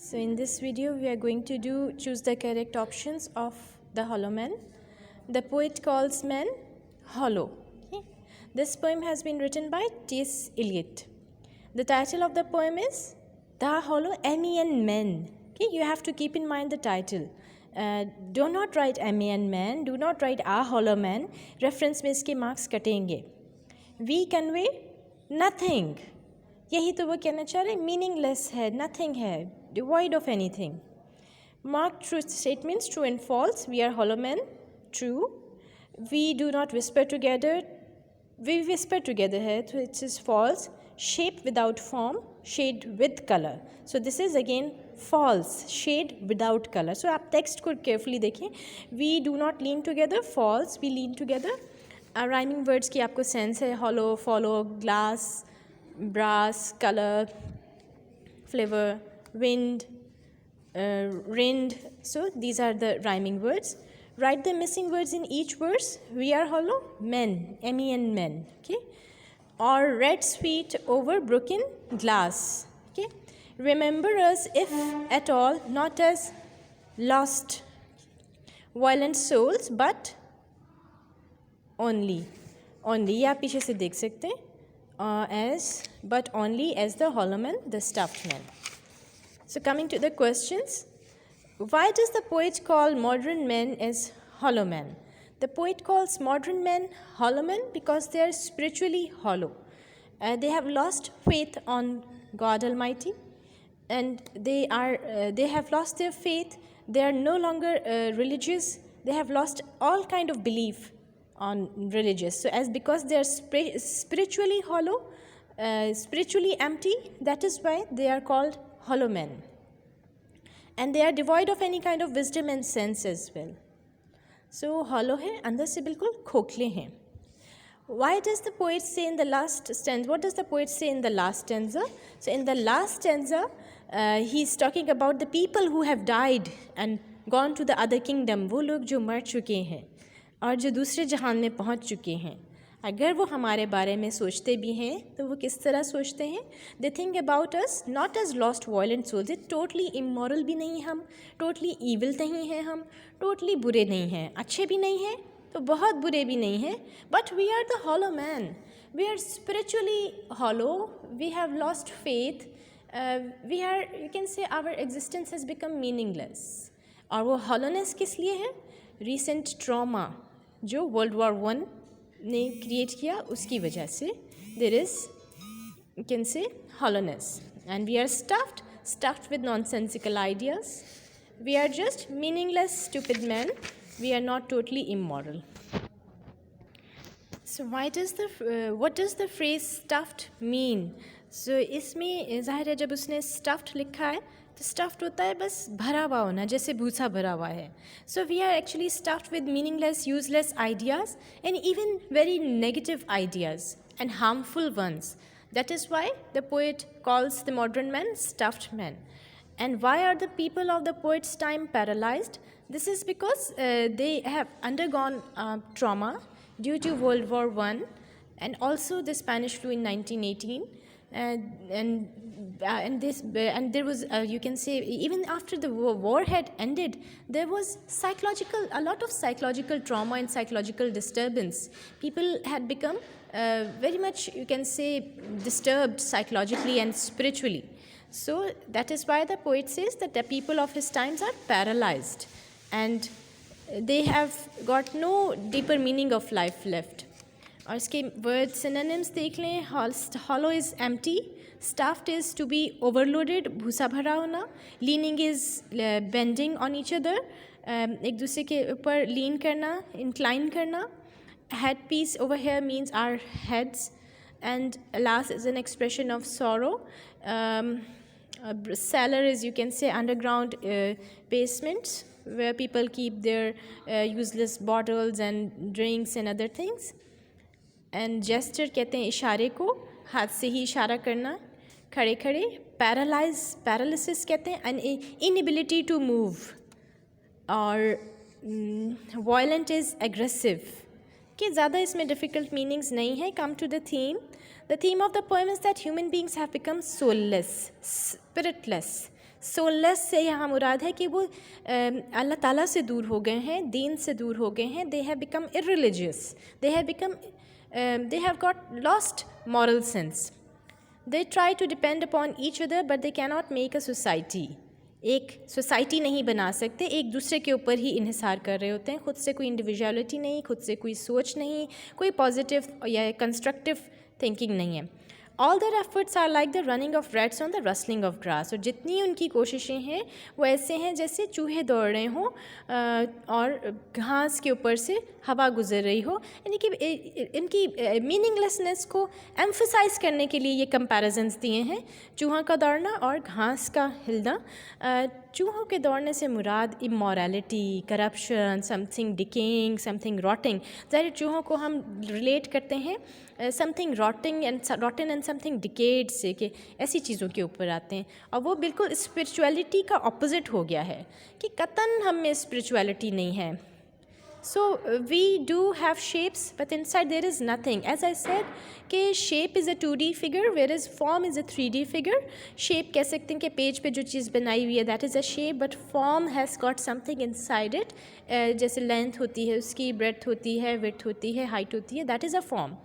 So in this video we are going to choose the correct options of the hollow man. The poet calls man hollow. Okay? This poem has been written by T.S. Eliot. The title of the poem is The Hollow MEN Men. Okay? You have to keep in mind the title. Do not write MEN man, do not write a hollow man. Reference में इसके marks कटेंगे. We convey nothing. यही तो वो कहना चाह रहे, meaningless है, नथिंग है, devoid of anything. Mark true statements true and false. We are hollow men, true. We do not whisper together, we whisper together है, so it is false. Shape without form, shade with color. So this is again false, shade without color. So आप text को carefully देखें. We do not lean together, false. We lean together. Rhyming words की आपको sense है, hollow, follow, glass, brass, color, flavor, wind, rind. So these are the rhyming words. Write the missing words in each verse. We are hollow men, MEN men. Okay, or red sweet over broken glass. Okay, remember us if at all, not as lost violent souls, but only. ये आप पीछे से देख सकते हैं. But only as the hollow man, the stuffed man. So coming to the questions, why does the poet call modern men as hollow men? The poet calls modern men hollow men because they are spiritually hollow. They have lost faith on God Almighty, and they have lost their faith. They are no longer religious. They have lost all kind of belief on religious. So because they are spiritually hollow, spiritually empty, that is why they are called hollow men. And they are devoid of any kind of wisdom and sense as well. So hollow है, अंदर से बिल्कुल खोखले हैं. Why does the poet say in the last stanza? What does the poet say in the last stanza? So in the last stanza, he is talking about the people who have died and gone to the other kingdom. वो लोग जो मर चुके हैं और जो दूसरे जहान में पहुंच चुके हैं. अगर वो हमारे बारे में सोचते भी हैं तो वो किस तरह सोचते हैं? They think about us not as lost violent souls. Totally immoral भी नहीं हम, टोटली ईविल नहीं हैं हम, टोटली बुरे नहीं हैं, अच्छे भी नहीं हैं तो बहुत बुरे भी नहीं हैं. But we are the hollow man. We are spiritually hollow. We have lost faith. We are, you can say our existence has become meaningless. और वो हॉलोनेस किस लिए है? रिसेंट ट्रॉमा जो वर्ल्ड वॉर 1 ने क्रिएट किया, उसकी वजह से there is, you can say, hollowness. And we are stuffed with nonsensical ideas. We are just meaningless stupid man. We are not totally immoral. So what does the phrase stuffed mean? So इसमें ज़ाहिर है जब उसने stuffed लिखा है तो stuffed होता है बस भरा हुआ होना, जैसे भूसा भरा हुआ है. So we are actually stuffed with meaningless, useless ideas and even very negative ideas and harmful ones. That is why the poet calls the modern man stuffed man. And why are the people of the poet's time paralyzed? This is because they have undergone trauma due to World War I and also the Spanish flu in 1918. And there was, you can say, even after the war had ended, there was a lot of psychological trauma and psychological disturbance. People had become very much, you can say, disturbed psychologically and spiritually. So that is why the poet says that the people of his times are paralyzed and they have got no deeper meaning of life left. और इसके word synonyms देख लें. Hollow is empty, stuffed is to be overloaded, भूसा भरा होना. Leaning is bending on each other, एक दूसरे के ऊपर लीन करना, इंक्लाइन करना. Headpiece over here means our heads. And last is an expression of sorrow. cellar is, you can say, underground basements where people keep their useless bottles and drinks and other things. And gesture कहते हैं इशारे को, हाथ से ही इशारा करना, खड़े खड़े. पैरालिसिस कहते हैं इनएबिलिटी टू मूव. और वायलेंट इज़ एग्रेसिव. कि ज़्यादा इसमें डिफ़िकल्ट मीनिंग्स नहीं है. Come to the theme. The theme of the poem is that human beings have become soulless, spiritless. Soulless से यहाँ मुराद है कि वो अल्लाह ताला से दूर हो गए हैं, दीन से दूर हो गए हैं. They have become irreligious, they have got lost moral sense. They try to depend upon each other but they cannot make a society. एक सोसाइटी नहीं बना सकते, एक दूसरे के ऊपर ही इन्हिसार कर रहे होते हैं. खुद से कोई इंडिविजुअलिटी नहीं, खुद से कोई सोच नहीं, कोई पॉजिटिव या कंस्ट्रक्टिव थिंकिंग नहीं है. All their efforts are like the running of rats on the rustling of grass. और जितनी उनकी कोशिशें हैं वो ऐसे हैं जैसे चूहे दौड़ रहे हों और घास के ऊपर से हवा गुजर रही हो. यानी कि इनकी मीनिंगलेसनेस को एम्फसाइज करने के लिए ये कंपैरिजन्स दिए हैं, चूहा का दौड़ना और घास का हिलना. चूहों के दौड़ने से मुराद immorality, corruption, something decaying, something rotting. ज़ाहिर चूहों को हम रिलेट करते हैं something rotting and something decayed से, कि ऐसी चीज़ों के ऊपर आते हैं. और वो बिल्कुल स्पिरिचुअलिटी का ऑपोजिट हो गया है कि कतन हम में स्पिरिचुअलिटी नहीं है. So we do have shapes but inside there is nothing. As I said कि shape is a 2D figure whereas form is a 3D figure. Shape कह सकते हैं कि पेज पे जो चीज़ बनाई हुई है that is a shape, but form has got something inside it. जैसे लेंथ होती है उसकी, breadth होती है, width होती है, height होती है, that is a form.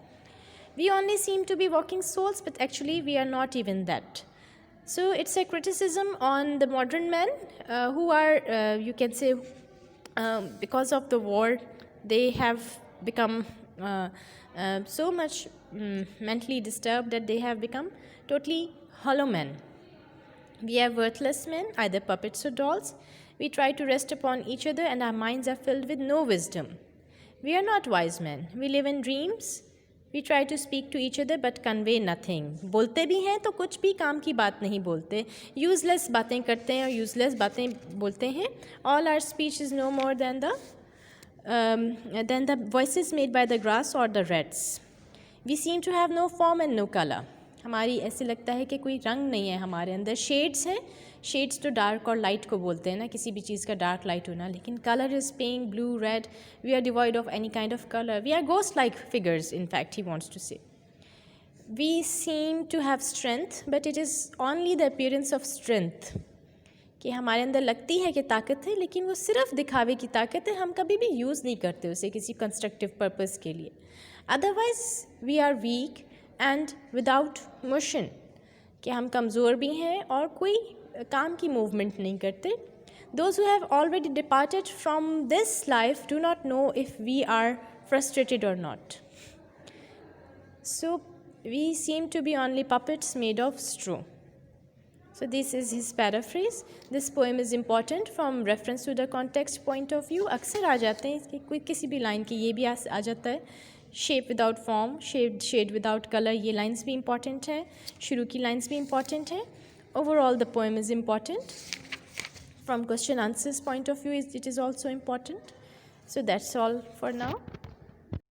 We only seem to be walking souls but actually we are not even that. So it's a criticism on the modern men who are you can say because of the war they have become so much mentally disturbed that they have become totally hollow men. We are worthless men, either puppets or dolls. We try to rest upon each other and our minds are filled with no wisdom. We are not wise men. We live in dreams. We try to speak to each other but convey nothing. बोलते भी हैं तो कुछ भी काम की बात नहीं बोलते, यूज़लेस बातें करते हैं और यूज़लेस बातें बोलते हैं. All our speech is no more than the voices made by the grass or the rats. We seem to have no form and no color. हमारी ऐसे लगता है कि कोई रंग नहीं है हमारे अंदर. शेड्स हैं, शेड्स तो डार्क और लाइट को बोलते हैं ना, किसी भी चीज़ का डार्क लाइट होना. लेकिन colour is pink, blue, red. We are devoid of any kind of colour. We are ghost like figures in fact, he wants to say. We seem to have strength but it is only the appearance of strength. कि हमारे अंदर लगती है कि ताकत है लेकिन वो सिर्फ दिखावे की ताकत है. हम कभी भी यूज़ नहीं करते उसे किसी कंस्ट्रक्टिव पर्पज़ के लिए. Otherwise we are weak and without motion, कि हम कमज़ोर भी हैं और कोई काम की मूवमेंट नहीं करते. Those who have already departed from this life do not know if we are frustrated or not. So we seem to be only puppets made of straw. So this is his paraphrase. This poem is important from reference to the context point of view. अक्सर आ जाते हैं कि कोई किसी भी line की, ये भी आ जाता है. Shape without form, shade without colour, ये लाइन्स भी इंपॉर्टेंट हैं. शुरू की लाइन्स भी इंपॉर्टेंट हैं. Overall the poem is important. From question answers point of view it is also important. So that's all for now.